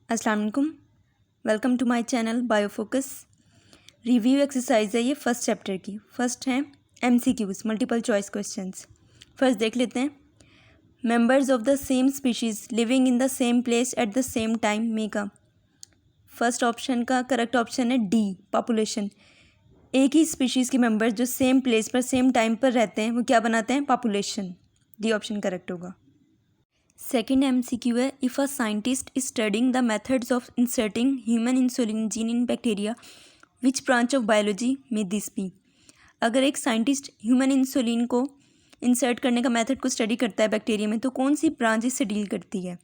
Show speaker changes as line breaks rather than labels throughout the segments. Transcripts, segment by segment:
अस्सलाम वालेकुम। Welcome to my channel BioFocus. Review exercise है ये फर्स्ट चैप्टर की। फर्स्ट है MCQs multiple choice questions. First देख लेते हैं। Members of the same species living in the same place at the same time make a. First option का correct option है D, population. एक ही स्पीशीज़ के मेंबर्स जो सेम प्लेस पर सेम टाइम पर रहते हैं वो क्या बनाते हैं? पॉपुलेशन। डी ऑप्शन करेक्ट होगा। सेकेंड MCQ है, if a scientist is studying the methods of inserting human insulin gene in bacteria which branch of biology में दिस बी। अगर एक साइंटिस्ट ह्यूमन इंसुलिन को इंसर्ट करने का मेथड को study करता है बैक्टीरिया में, तो कौन सी ब्रांच इससे डील करती है?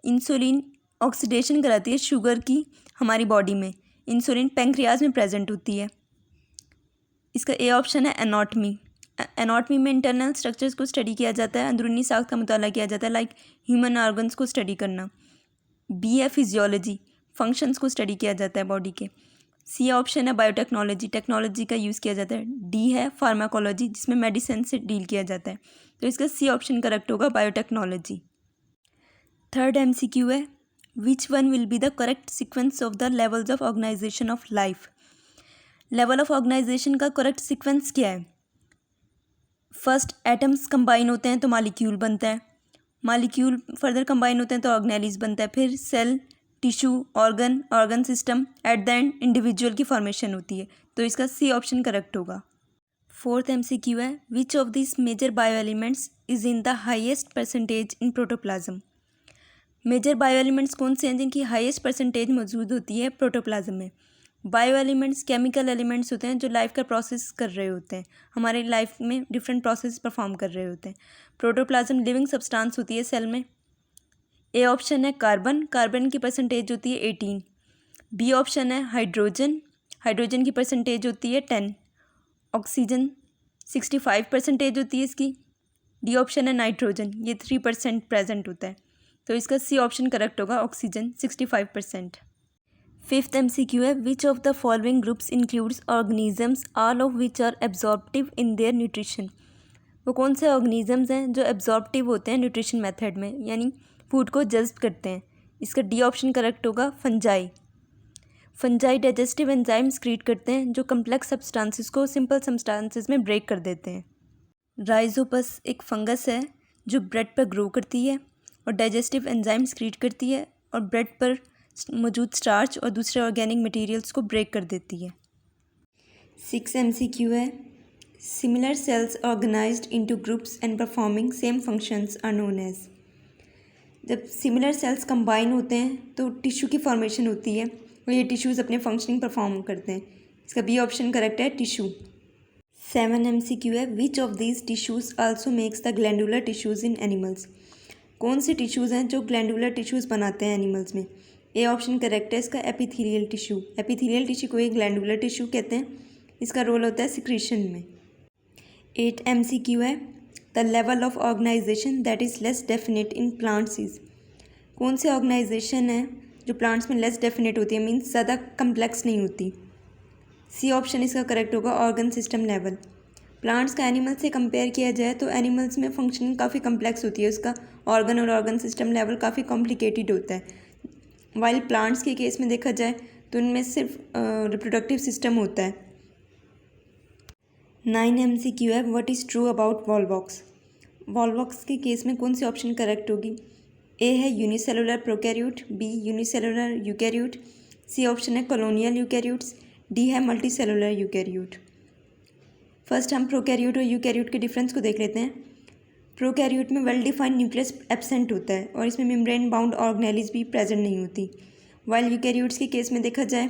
इंसुलिन ऑक्सीडेशन कराती है शुगर की हमारी बॉडी में। इंसुलिन पैंक्रियाज में प्रेजेंट होती है। इसका ए ऑप्शन है एनाटॉमी। एनाटॉमी में इंटरनल स्ट्रक्चर्स को स्टडी किया जाता है, अंदरूनी साख्त का मुताला किया जाता है, लाइक ह्यूमन ऑर्गन्स को स्टडी करना। बी है फिजियोलॉजी, फंक्शंस को स्टडी किया जाता है बॉडी के। सी ऑप्शन है बायोटेक्नोलॉजी, टेक्नोलॉजी का यूज़ किया जाता है। डी है फार्माकोलॉजी, जिसमें मेडिसिन से डील किया जाता है। तो इसका सी ऑप्शन करेक्ट होगा, बायोटेक्नोलॉजी। थर्ड MCQ है, which one will be the correct sequence of the levels of organisation of life. Level of organisation का करेक्ट सीक्वेंस क्या है? फर्स्ट एटम्स कंबाइन होते हैं तो मॉलिक्यूल बनता है, मॉलिक्यूल फर्दर कंबाइन होते हैं तो ऑर्गेनेलिज बनता है, फिर cell, tissue, organ system, at the end individual की फॉर्मेशन होती है। तो इसका सी ऑप्शन करेक्ट होगा। फोर्थ MCQ है, which of this major bio elements is in the highest percentage in protoplasm. Major bio elements कौन से हैं जिनकी हाईएस्ट परसेंटेज मौजूद होती है प्रोटोप्लाज्म में? बायो एलिमेंट्स केमिकल एलिमेंट्स होते हैं जो लाइफ का प्रोसेस कर रहे होते हैं, हमारे लाइफ में डिफरेंट प्रोसेस परफॉर्म कर रहे होते हैं। प्रोटोप्लाज्म लिविंग सब्सटेंस होती है सेल में। ए ऑप्शन है कार्बन, कार्बन की परसेंटेज होती है 18। बी ऑप्शन है हाइड्रोजन, हाइड्रोजन की परसेंटेज होती है 10। ऑक्सीजन 65 परसेंटेज होती है इसकी। डी ऑप्शन है नाइट्रोजन, ये 3% प्रेजेंट होता है। तो इसका सी ऑप्शन करेक्ट होगा, ऑक्सीजन 65%। फिफ्थ MCQ है, which of the following groups includes organisms all of which are absorptive in their nutrition. वो कौन से ऑर्गेनिजम्स हैं जो एब्जॉर्प्टिव होते हैं न्यूट्रिशन मेथड में, यानी फूड को जज्ब करते हैं? इसका डी ऑप्शन करेक्ट होगा, fungi. Fungi digestive enzyme create करते हैं जो कम्प्लेक्स सब्सटेंसेस को सिंपल सब्सटेंसेस में ब्रेक कर देते हैं। राइजोपस एक फंगस है जो ब्रेड पर ग्रो करती है और डाइजेस्टिव एंजाइम्स क्रिएट करती है और ब्रेड पर मौजूद स्टार्च और दूसरे ऑर्गेनिक मटेरियल्स को ब्रेक कर देती है। 6 MCQ है, similar cells organised into groups and performing same functions are known as. जब सिमिलर सेल्स कंबाइन होते हैं तो टिश्यू की फॉर्मेशन होती है और ये टिश्यूज़ अपने फंक्शनिंग परफॉर्म करते हैं। इसका बी ऑप्शन करेक्ट है, टिश्यू। 7 MCQ है, which of these tissues also makes the glandular tissues in animals. कौन से टिश्यूज़ हैं जो ग्लैंडुलर टिश्यूज़ बनाते हैं एनिमल्स में? ए ऑप्शन करेक्ट है इसका, एपिथेलियल टिश्यू। एपिथेलियल टिश्यू को एक ग्लैंडुलर टिश्यू कहते हैं। इसका रोल होता है सिक्रीशन में। 8 MCQ है, the level of organisation that is less definite in plants is. कौन सी ऑर्गेनाइजेशन है जो प्लांट्स में लेस डेफिनेट होती है, मीन्स ज़्यादा कम्प्लेक्स नहीं होती? सी ऑप्शन इसका करेक्ट होगा, ऑर्गन सिस्टम लेवल। प्लांट्स का एनिमल से कंपेयर किया जाए तो एनिमल्स में फंक्शनिंग काफ़ी कम्प्लेक्स होती है, उसका ऑर्गन और ऑर्गन सिस्टम लेवल काफ़ी कॉम्प्लिकेटेड होता है। वाइल प्लांट्स के केस में देखा जाए तो उनमें सिर्फ रिप्रोडक्टिव सिस्टम होता है। 9 MCQ है, what is true about Volvox. Volvox के केस में कौन सी ऑप्शन करेक्ट होगी? ए है unicellular prokaryote, B unicellular eukaryote, C option है कॉलोनियल यूकैरियोट्स, डी है मल्टीसेलुलर यूकैरियोट। फर्स्ट हम प्रोकैरियोट और यूकैरियोट के डिफरेंस को देख लेते हैं। प्रोकैरियोट में वेल डिफाइंड न्यूक्लियस एब्सेंट होता है और इसमें मेम्ब्रेन बाउंड ऑर्गेनेलिज भी प्रेजेंट नहीं होती। वाइल यूकैरियोट्स के केस में देखा जाए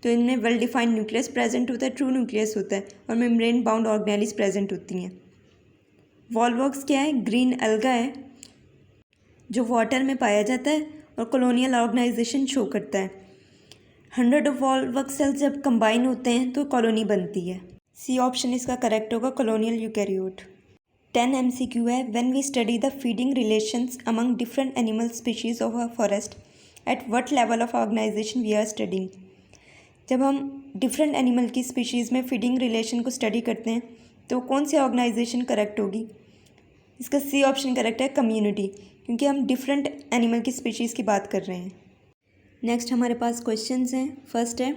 तो इनमें वेल डिफाइंड न्यूक्लियस प्रेजेंट होता है, ट्रू न्यूक्लियस होता है और मेम्ब्रेन बाउंड ऑर्गेनेलिज प्रेजेंट होती हैं। वॉल्वॉक्स क्या है? ग्रीन एल्गा है जो वाटर में पाया जाता है और कॉलोनियल ऑर्गेनाइजेशन शो करता है। 100 ऑफ वॉल्वॉक्स सेल्स जब कंबाइन होते हैं तो कॉलोनी बनती है। सी ऑप्शन इसका करेक्ट होगा, कॉलोनियल यूकैरियोट। 10 MCQ है, when we study the feeding relations among different animal species of a forest at what level of organisation we are studying. जब हम डिफरेंट एनिमल की स्पीशीज़ में feeding relation को study करते हैं तो कौन सी ऑर्गेनाइजेशन करेक्ट होगी? इसका सी ऑप्शन करेक्ट है, कम्युनिटी, क्योंकि हम डिफरेंट एनिमल की स्पीशीज़ की बात कर रहे हैं। नेक्स्ट हमारे पास क्वेश्चंस हैं। फर्स्ट है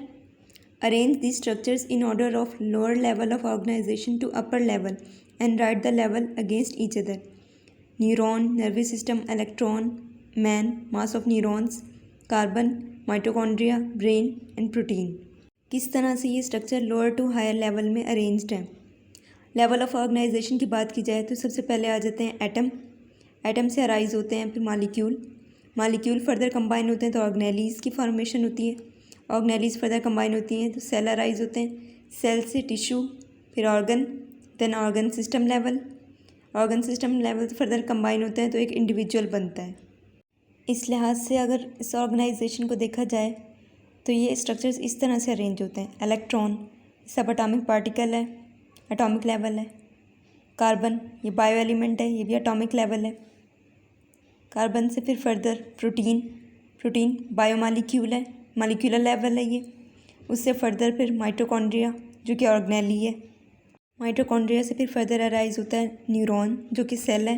arrange the structures in order of lower level of organisation to upper level and write the level against each other. Neuron, nervous system, electron, man, mass of neurons, carbon, mitochondria, brain and protein. किस तरह से ये structure lower to higher level में arranged है। Level of organisation की बात की जाए तो सबसे पहले आ जाते हैं एटम। एटम से अराइज होते हैं फिर मालिक्यूल फर्दर कंबाइन होते हैं तो ऑर्गेनेलीज की फॉर्मेशन होती है। ऑर्गेनेलीज फर्दर कंबाइन होती हैं तो सेल अराइज होते हैं। सेल से टिश्यू, फिर organ, then organ system level further combine होते हैं तो एक इंडिविजुअल बनता है। इस लिहाज से अगर इस ऑर्गेनाइजेशन को देखा जाए तो ये स्ट्रक्चर्स इस तरह से अरेंज होते हैं। इलेक्ट्रॉन सब एटॉमिक पार्टिकल है, एटॉमिक लेवल है। कार्बन ये बायो एलिमेंट है, ये भी एटॉमिक लेवल है। कार्बन से फिर फर्दर प्रोटीन बायोमॉलिक्यूल है, मॉलिक्यूलर लेवल है ये। उससे फर्दर फिर माइटोकॉन्ड्रिया जो कि ऑर्गेनेली है। माइटोकॉन्ड्रिया से फिर फर्दर अराइज होता है न्यूरॉन जो कि सेल है।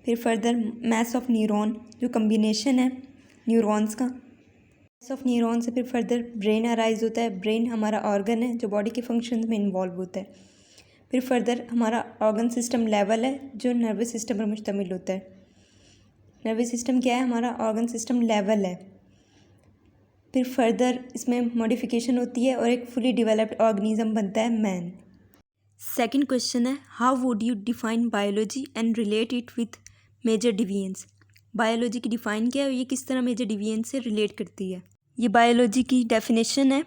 फिर फर्दर मैस ऑफ न्यूरॉन जो कम्बिनेशन है न्यूरॉन्स का। मैस ऑफ न्यूरॉन से फिर फर्दर ब्रेन अराइज होता है। ब्रेन हमारा ऑर्गन है जो बॉडी के फंक्शन में इन्वॉल्व होता है। फिर फर्दर हमारा ऑर्गन सिस्टम लेवल है जो नर्वस सिस्टम पर मुश्तमिल होता है। नर्वस सिस्टम क्या है, हमारा ऑर्गन सिस्टम लेवल है। फिर फर्दर इसमें मॉडिफिकेशन होती है और एक फुली डेवलप्ड ऑर्गेनिज्म बनता है मैन। सेकंड क्वेश्चन है how would you define biology and relate it with major divisions. Biology की डिफाइन क्या है और ये किस तरह मेजर डिविएंस से रिलेट करती है। ये बायोलॉजी की डेफिनेशन है।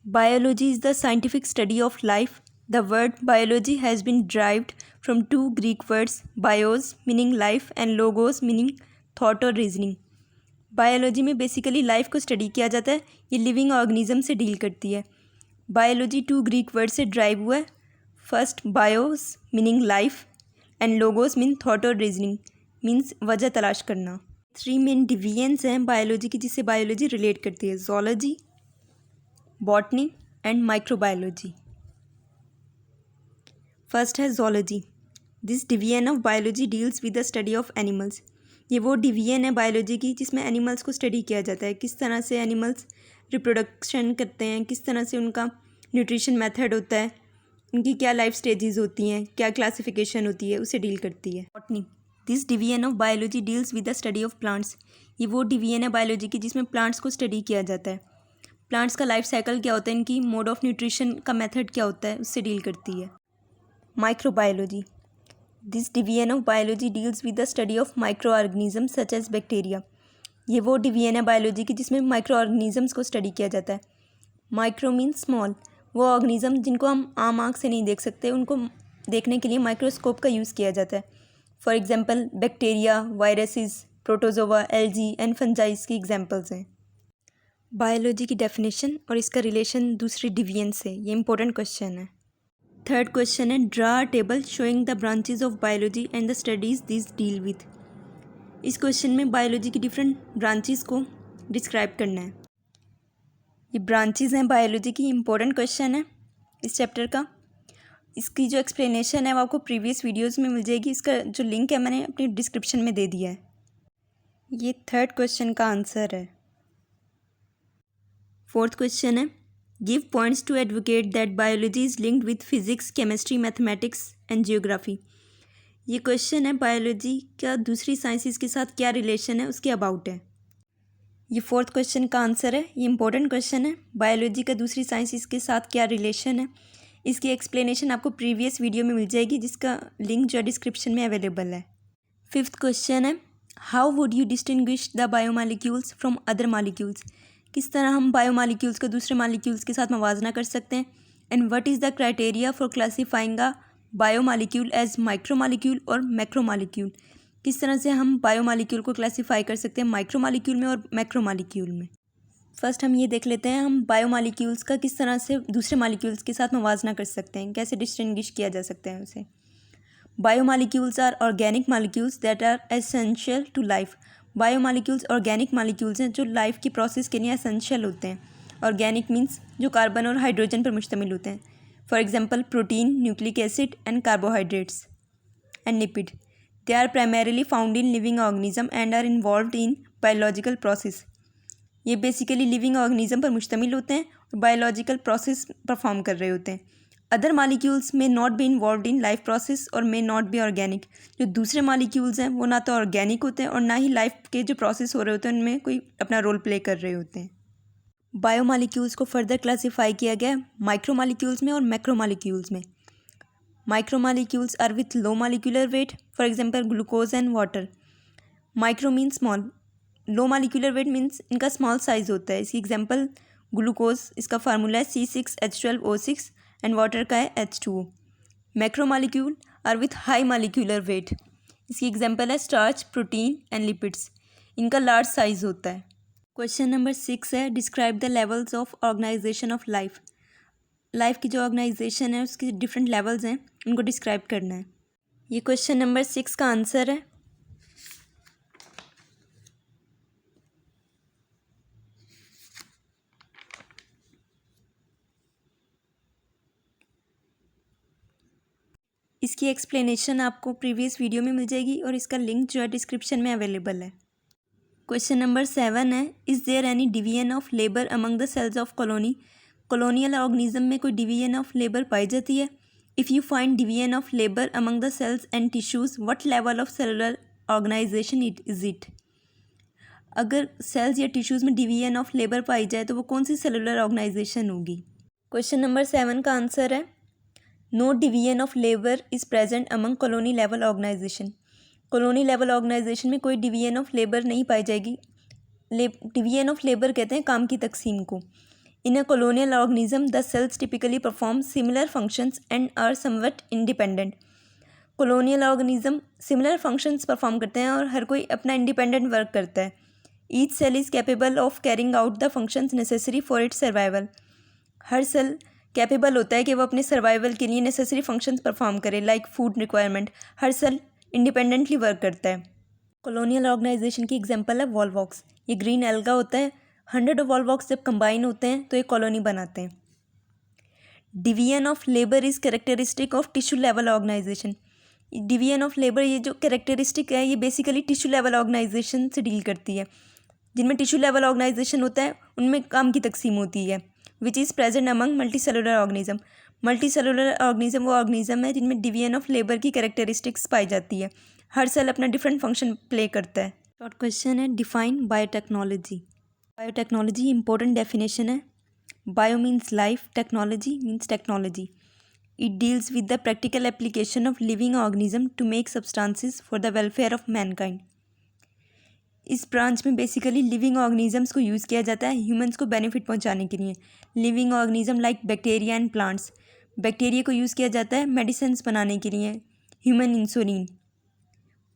Biology is the scientific study of life. The word biology has been derived from two Greek words, bios meaning life and logos meaning thought और reasoning। बायोलॉजी में बेसिकली लाइफ को study किया जाता है, ये living organism से deal करती है। बायोलॉजी टू ग्रीक वर्ड से ड्राइव हुआ है। First BIOS meaning life and logos mean thought और रीजनिंग मीन्स वजह तलाश करना। 3 मेन डिवीजन्स हैं बायोलॉजी की जिससे बायोलॉजी रिलेट करती है, zoology, botany and microbiology. First है zoology. This division of biology deals with the study of animals. ये वो डिवीजन है बायोलॉजी की जिसमें एनिमल्स को स्टडी किया जाता है, किस तरह से एनिमल्स रिप्रोडक्शन करते हैं, किस तरह से उनका न्यूट्रिशन मेथड होता है, उनकी क्या लाइफ स्टेजेस होती हैं, क्या क्लासिफिकेशन होती है, उसे डील करती है। Botany. This division of biology deals with the study of plants. ये वो डिवीजन है बायोलॉजी की जिसमें प्लांट्स को स्टडी किया जाता है। प्लांट्स का लाइफ साइकिल क्या होता है, इनकी मोड ऑफ न्यूट्रिशन का मेथड क्या होता है, उससे डील करती है। Microbiology. This division of biology deals with the study of micro organism such as bacteria. ये वो डिवीजन है बायोलॉजी की जिसमें माइक्रो ऑर्गेनिजम्स को स्टडी किया जाता है। माइक्रो मीन स्मॉल, वो ऑर्गेनिज्म जिनको हम आम आँख से नहीं देख सकते, उनको देखने के लिए माइक्रोस्कोप का यूज़ किया जाता है। For example bacteria, viruses, protozoa, algae and fungi की एग्जांपल्स हैं। बायोलॉजी की डेफिनेशन और इसका रिलेशन दूसरे डिवीजन से, ये इंपॉर्टेंट क्वेश्चन है। थर्ड क्वेश्चन है draw a table showing the branches of biology and the studies this deal with. इस क्वेश्चन में बायोलॉजी की डिफरेंट ब्रांचेस को डिस्क्राइब करना है। ये ब्रांचेस हैं बायोलॉजी की, इंपॉर्टेंट क्वेश्चन है इस चैप्टर का। इसकी जो एक्सप्लेनेशन है वो आपको प्रीवियस वीडियोस में मिल जाएगी, इसका जो लिंक है मैंने अपनी डिस्क्रिप्शन में दे दिया है। ये थर्ड क्वेश्चन का आंसर है। फोर्थ क्वेश्चन है give points to advocate that biology is linked with physics, chemistry, mathematics and geography. ये क्वेश्चन है बायोलॉजी का दूसरी साइंसेस के साथ क्या रिलेशन है उसके अबाउट है। ये फोर्थ क्वेश्चन का आंसर है। ये इंपॉर्टेंट क्वेश्चन है, बायोलॉजी का दूसरी साइंसेस के साथ क्या रिलेशन है, इसकी एक्सप्लेनेशन आपको प्रीवियस वीडियो में मिल जाएगी जिसका लिंक जो डिस्क्रिप्शन में अवेलेबल है। फिफ्थ क्वेश्चन है how would you distinguish the biomolecules from other molecules. किस तरह हम बायोमॉलिक्यूल्स को दूसरे मॉलिक्यूल्स के साथ मवाजना कर सकते हैं। And what is the criteria for classifying a biomolecule as micromolecule और मैक्रोमॉलिक्यूल। किस तरह से हम बायोमॉलिक्यूल को क्लासीफाई कर सकते हैं माइक्रोमॉलिक्यूल में और मैक्रोमॉलिक्यूल में। फर्स्ट हम ये देख लेते हैं हम बायोमॉलिक्यूल्स का किस तरह से दूसरे मॉलिक्यूल्स के साथ मवाजना कर सकते हैं, कैसे डिस्टिंग्विश किया जा सकता है उसे। Biomolecules are organic molecules that are essential to life. Biomolecules organic molecules हैं जो लाइफ की प्रोसेस के लिए एसेंशियल होते हैं। ऑर्गेनिक मीन्स जो कार्बन और हाइड्रोजन पर मुश्तमिल होते हैं। For example protein, nucleic acid and carbohydrates and lipid. They are primarily found in living organism and are involved in biological process. ये बेसिकली लिविंग ऑर्गेनिज्म पर मुश्तमिल होते हैं और बायोलॉजिकल प्रोसेस परफॉर्म कर रहे होते हैं। अदर मालिक्यूल्स में not be involve in life process और मे नॉट बी ऑर्गेनिक। जो दूसरे मालिक्यूल्स हैं वो ना तो ऑर्गेनिक होते हैं और ना ही लाइफ के जो प्रोसेस हो रहे होते हैं उनमें कोई अपना रोल प्ले कर रहे होते हैं। बायोमॉलिक्यूल्स को फर्दर क्लासीफाई किया गया है माइक्रोमॉलिक्यूल्स में और मैक्रोमॉलिक्यूल्स में। Micromolecules are with low molecular weight, for example glucose and water. Micro means small, low molecular weight means इनका स्मॉल साइज होता है। इसकी एग्जांपल ग्लूकोज, इसका फार्मूला है C6H12O6 एंड वाटर का है H2O। Macromolecule are with high molecular weight, इसकी example है स्टार्च, प्रोटीन एंड लिपिड्स, इनका लार्ज साइज होता है। क्वेश्चन नंबर 6 है describe the levels of organisation of life. Life की जो ऑर्गेनाइजेशन है उसके डिफरेंट लेवल्स हैं, उनको डिस्क्राइब करना है। ये क्वेश्चन नंबर 6 का आंसर है। इसकी एक्सप्लेनेशन आपको प्रीवियस वीडियो में मिल जाएगी और इसका लिंक जो है डिस्क्रिप्शन में अवेलेबल है। क्वेश्चन नंबर 7 है is there any division of labour among the cells of colony. Colonial organism में कोई डिवीजन ऑफ लेबर पाई जाती है। If you find division of labour among the cells and tissues what level of cellular organisation is it. अगर cells या tissues में division of labour पाई जाए तो वो कौन सी सेलुलर ऑर्गेनाइजेशन होगी। क्वेश्चन नंबर 7 का आंसर है no division of labour is present among colony level organisation. Colony level organisation में कोई डिवीजन ऑफ लेबर नहीं पाई जाएगी। डिवीजन ऑफ लेबर कहते हैं काम की तकसीम को। In a colonial organism the cells typically perform similar functions and are somewhat independent. Colonial organism similar functions perform करते हैं और हर कोई अपना इंडिपेंडेंट वर्क करता है। Each cell is capable of carrying out the functions necessary for its survival. हर cell capable होता है कि वो अपने सर्वाइवल के लिए नेसेसरी फंक्शंस परफॉर्म करे, लाइक फूड रिक्वायरमेंट। हर सेल इंडिपेंडेंटली वर्क करता है। कॉलोनियल ऑर्गेनाइजेशन की एग्जांपल है वॉलवॉक्स। ये ग्रीन एल्गा होता है। 100 वॉलवॉक्स जब कंबाइन होते हैं तो एक कॉलोनी बनाते हैं। Division of labour is characteristic of tissue level organisation. Division of labour ये जो कैरेक्टरिस्टिक है ये बेसिकली टिश्यू लेवल ऑर्गेनाइजेशन से डील करती है। जिनमें टिश्यू लेवल ऑर्गेनाइजेशन होता है उनमें काम की तकसीम होती है। Which is present among multi cellular organism. Multi cellular organism वो ऑर्गेनिज्म है जिनमें डिवीजन ऑफ लेबर की कैरेक्टरिस्टिक्स पाई जाती है। हर सेल अपना डिफरेंट फंक्शन प्ले करता है। शॉर्ट क्वेश्चन है define biotechnology. Biotechnology important definition है। Bio means life, technology means technology. It deals with the practical application of living organism to make substances for the welfare of mankind. इस branch में basically living organisms को use किया जाता है humans को benefit पहुंचाने के लिए। Living organism like bacteria and plants. Bacteria को यूज़ किया जाता है मेडिसिन्स बनाने के लिए, ह्यूमन इंसुलिन।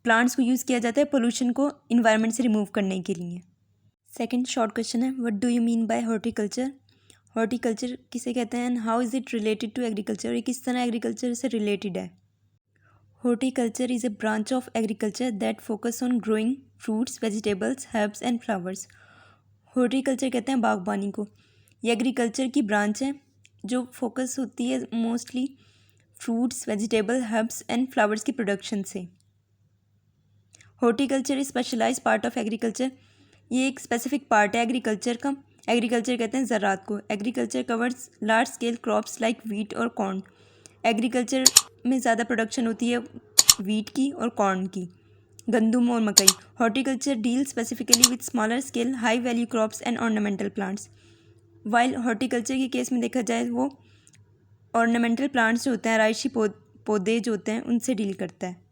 प्लांट्स को यूज़ किया जाता है पोल्यूशन को इन्वायरमेंट से रिमूव करने के लिए। सेकंड शॉर्ट क्वेश्चन है what do you mean by horticulture. Horticulture किसे कहते हैं and how is it related to agriculture. ये किस तरह एग्रीकल्चर से रिलेटेड है। Horticulture is a branch of agriculture that focus on growing fruits, vegetables, herbs and flowers. Horticulture कहते हैं बागबानी को। ये एग्रीकल्चर की ब्रांच है जो फोकस होती है mostly fruits, vegetable, herbs and flowers की प्रोडक्शन से। Horticulture is specialise part of agriculture. ये एक स्पेसिफिक पार्ट है एग्रीकल्चर का। एग्रीकल्चर कहते हैं ज़राअत को। Agriculture covers large scale crops like wheat और कॉर्न। एग्रीकल्चर में ज़्यादा प्रोडक्शन होती है वीट की और कॉर्न की, गंदम और मकई। Horticulture deal specifically with smaller scale high value crops and ornamental plants. While horticulture के केस में देखा जाए वो ऑर्नामेंटल प्लांट्स जो होते हैं, आराइशी पौधे जो होते हैं, उनसे डील करता है।